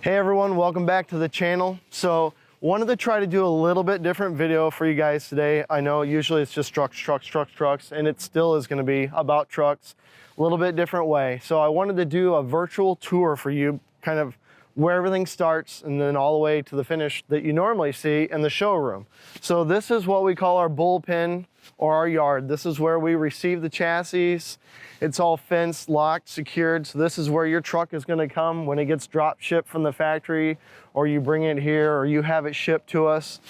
Hey everyone, welcome back to the channel. So wanted to try to do a little bit different video for you guys today. I know usually it's just trucks, and it still is going to be about trucks, a little bit different way. So I wanted to do a virtual tour for you, kind of where everything starts and then all the way to the finish that you normally see in the showroom. So this is what we call our bullpen or our yard. This is where we receive the chassis. It's all fenced, locked, secured. So this is where your truck is going to come when it gets drop shipped from the factory, or you bring it here, or you have it shipped to us.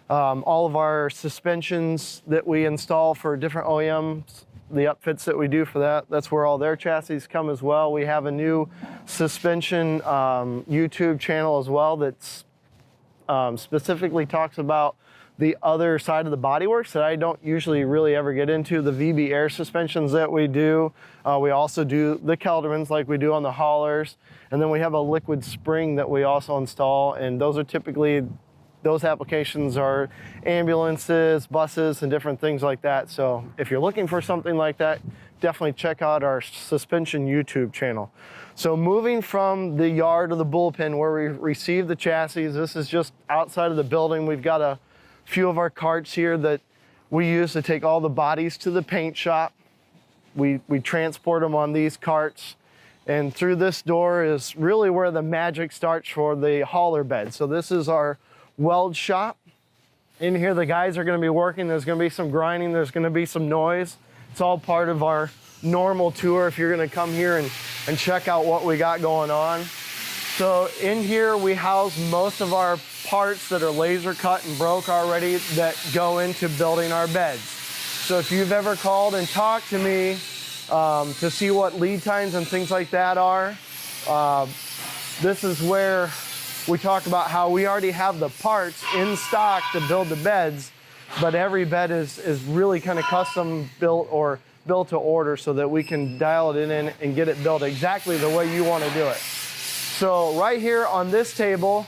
All of our suspensions that we install for different OEMs, the upfits that we do for that, that's where all their chassis come as well. We have a new suspension YouTube channel as well that's specifically talks about the other side of the bodyworks that I don't usually really ever get into, the VB air suspensions that we do. We also do the Keldermans like we do on the haulers. And then we have a liquid spring that we also install. And those are typically, those applications are ambulances, buses, and different things like that. So if you're looking for something like that, definitely check out our suspension YouTube channel. So moving from the yard to the bullpen where we receive the chassis, this is just outside of the building. We've got a few of our carts here that we use to take all the bodies to the paint shop. We transport them on these carts, and through this door is really where the magic starts for the hauler bed. So this is our Weld Shop. In here the guys are going to be working. There's going to be some grinding, there's going to be some noise. It's all part of our normal tour if you're going to come here and check out what we got going on. So in here we house most of our parts that are laser cut and broke already that go into building our beds. So if you've ever called and talked to me to see what lead times and things like that are, this is where we talk about how we already have the parts in stock to build the beds, but every bed is really kind of custom built or built to order so that we can dial it in and get it built exactly the way you want to do it. So right here on this table,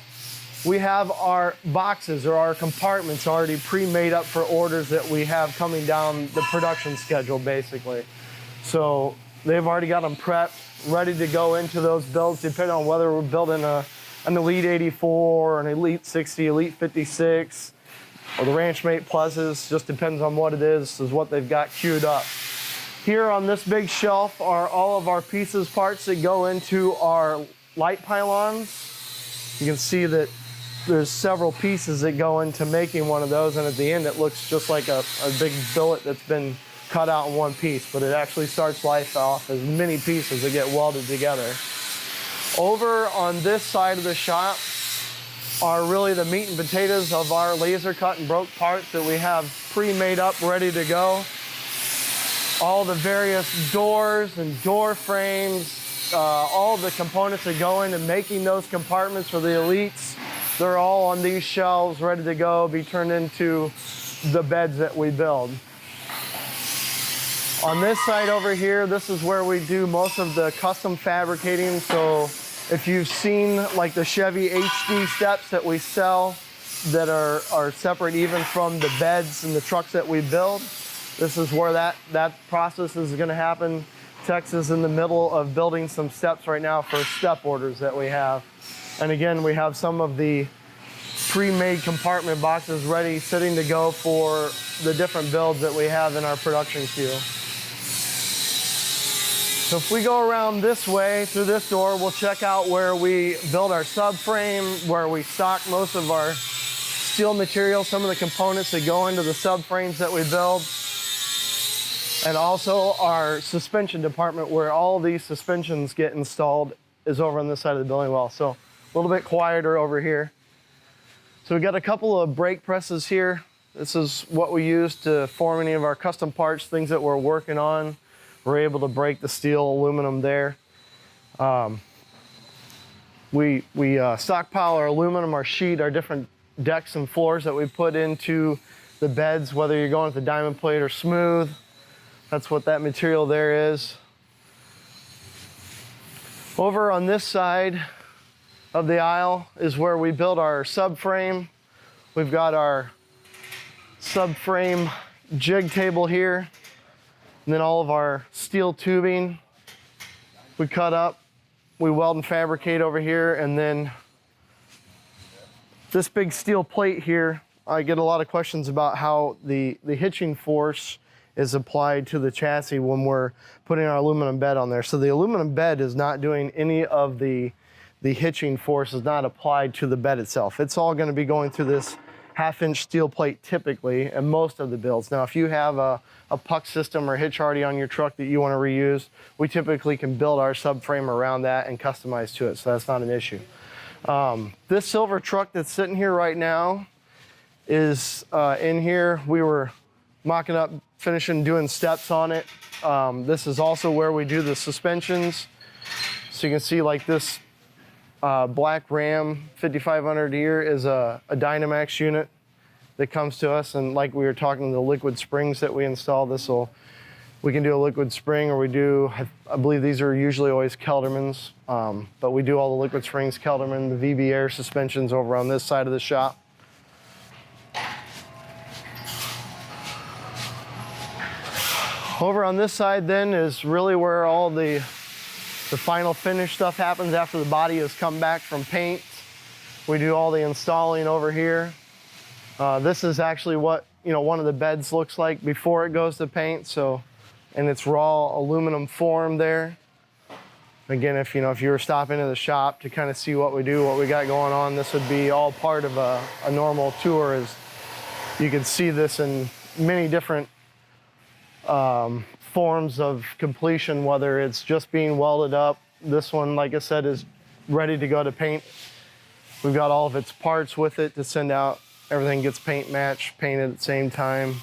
we have our boxes or our compartments already pre-made up for orders that we have coming down the production schedule, basically. So they've already got them prepped, ready to go into those builds, depending on whether we're building an Elite 84, an Elite 60, Elite 56, or the Ranch Mate Pluses. Just depends on what it is what they've got queued up. Here on this big shelf are all of our pieces, parts that go into our light pylons. You can see that there's several pieces that go into making one of those, and at the end it looks just like a big billet that's been cut out in one piece, but it actually starts life off as many pieces that get welded together. Over on this side of the shop are really the meat and potatoes of our laser cut and broke parts that we have pre-made up, ready to go. All the various doors and door frames, all the components that go into making those compartments for the Elites, they're all on these shelves ready to go, be turned into the beds that we build. On this side over here, this is where we do most of the custom fabricating. So if you've seen like the Chevy HD steps that we sell that are separate even from the beds and the trucks that we build, this is where that process is going to happen. Tex is in the middle of building some steps right now for step orders that we have. And again, we have some of the pre-made compartment boxes ready, sitting to go for the different builds that we have in our production queue. So if we go around this way, through this door, we'll check out where we build our subframe, where we stock most of our steel material, some of the components that go into the subframes that we build. And also our suspension department, where all these suspensions get installed, is over on this side of the building wall. So a little bit quieter over here. So we got a couple of brake presses here. This is what we use to form any of our custom parts, things that we're working on. We're able to break the steel, aluminum there. We stockpile our aluminum, our sheet, our different decks and floors that we put into the beds, whether you're going with the diamond plate or smooth. That's what that material there is. Over on this side of the aisle is where we build our subframe. We've got our subframe jig table here, and then all of our steel tubing we cut up, we weld and fabricate over here, and then This big steel plate here, I get a lot of questions about how the hitching force is applied to the chassis when we're putting our aluminum bed on there. So the aluminum bed is not doing any of the hitching force, is not applied to the bed itself. It's all going to be going through this 1/2-inch steel plate typically in most of the builds. Now, if you have a puck system or hitch hardy on your truck that you want to reuse, we typically can build our subframe around that and customize to it, so that's not an issue. This silver truck that's sitting here right now is in here. We were mocking up, finishing doing steps on it. This is also where we do the suspensions. So you can see like this black Ram 5500 here is a Dynamax unit that comes to us, and like we were talking, the liquid springs that we install, we can do a liquid spring, or we do, I believe these are usually always Keldermans, but we do all the liquid springs, Kelderman, the VB air suspensions over on this side of the shop. Over on this side then is really where all the final finish stuff happens after the body has come back from paint. We do all the installing over here. This is actually what one of the beds looks like before it goes to paint. So, and it's raw aluminum form there. Again, if you were stopping in the shop to kind of see what we do, what we got going on, this would be all part of a normal tour. As you can see this in many different forms of completion, whether it's just being welded up. This one, like I said, is ready to go to paint. We've got all of its parts with it to send out. Everything gets paint matched, painted at the same time.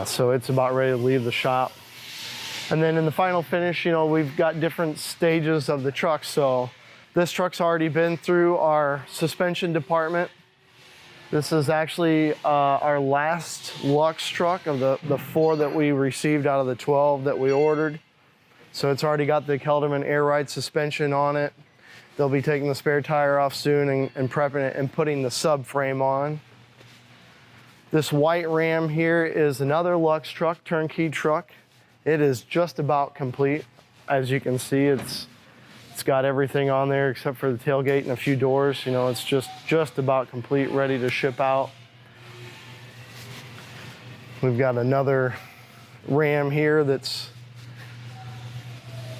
So it's about ready to leave the shop. And then in the final finish, we've got different stages of the truck. So this truck's already been through our suspension department. This is actually our last Lux truck of the 4 that we received out of the 12 that we ordered. So it's already got the Kelderman air ride suspension on it. They'll be taking the spare tire off soon and prepping it and putting the subframe on. This white Ram here is another Lux truck, turnkey truck. It is just about complete. As you can see, it's got everything on there except for the tailgate and a few doors. It's just about complete, ready to ship out. We've got another Ram here that's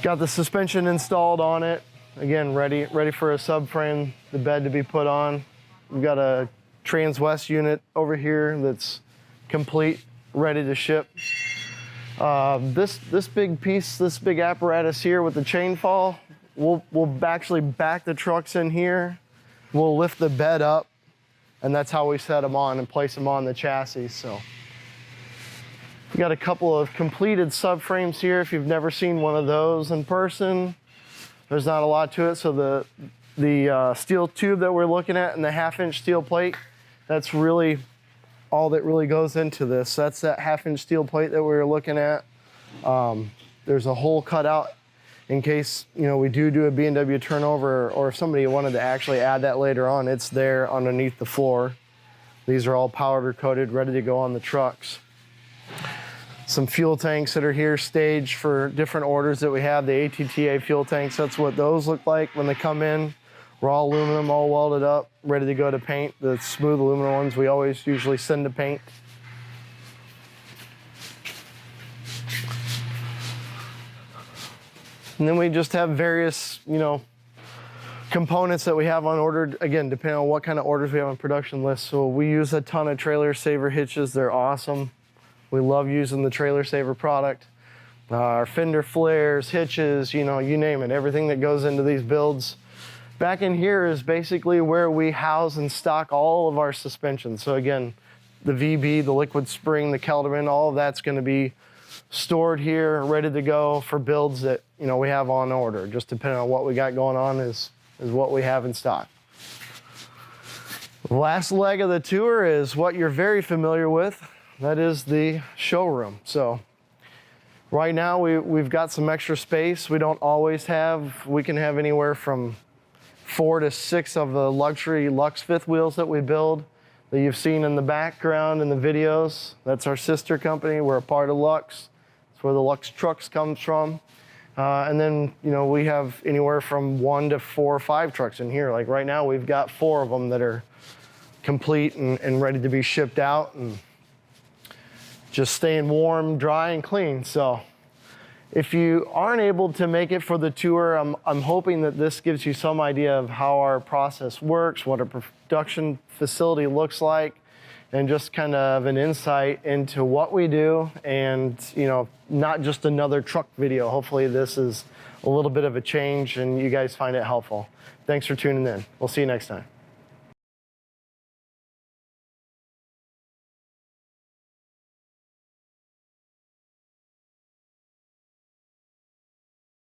got the suspension installed on it. Again, ready for a subframe, the bed to be put on. We've got a Trans-West unit over here that's complete, ready to ship. This big piece, this big apparatus here with the chain fall, we'll actually back the trucks in here. We'll lift the bed up, and that's how we set them on and place them on the chassis. So we got a couple of completed subframes here. If you've never seen one of those in person, there's not a lot to it. So the steel tube that we're looking at and the 1/2-inch steel plate, that's really all that really goes into this. That's that 1/2-inch steel plate that we were looking at. There's a hole cut out in case we do a B&W turnover, or if somebody wanted to actually add that later on, it's there underneath the floor. These are all powder coated, ready to go on the trucks. Some fuel tanks that are here staged for different orders that we have. The ATTA fuel tanks, that's what those look like when they come in. Raw aluminum, all welded up, ready to go to paint. The smooth aluminum ones we always usually send to paint. And then we just have various, components that we have on order, again, depending on what kind of orders we have on production lists. So we use a ton of Trailer Saver hitches. They're awesome. We love using the Trailer Saver product. Our fender flares, hitches, you name it, everything that goes into these builds. Back in here is basically where we house and stock all of our suspensions. So again, the VB, the liquid spring, the Kelderman, all of that's gonna be stored here, ready to go for builds that we have on order. Just depending on what we got going on is what we have in stock. The last leg of the tour is what you're very familiar with. That is the showroom. So right now we've got some extra space. We don't always have. We can have anywhere from 4 to 6 of the luxury Lux fifth wheels that we build that you've seen in the background in the videos. That's our sister company. We're a part of Lux. That's where the Lux trucks comes from. And then, you know, we have anywhere from 1 to 4 or 5 trucks in here. Like right now, we've got 4 of them that are complete and ready to be shipped out and just staying warm, dry, and clean. So if you aren't able to make it for the tour, I'm hoping that this gives you some idea of how our process works, what a production facility looks like, and just kind of an insight into what we do, and, you know, not just another truck video. Hopefully this is a little bit of a change and you guys find it helpful. Thanks for tuning in. We'll see you next time.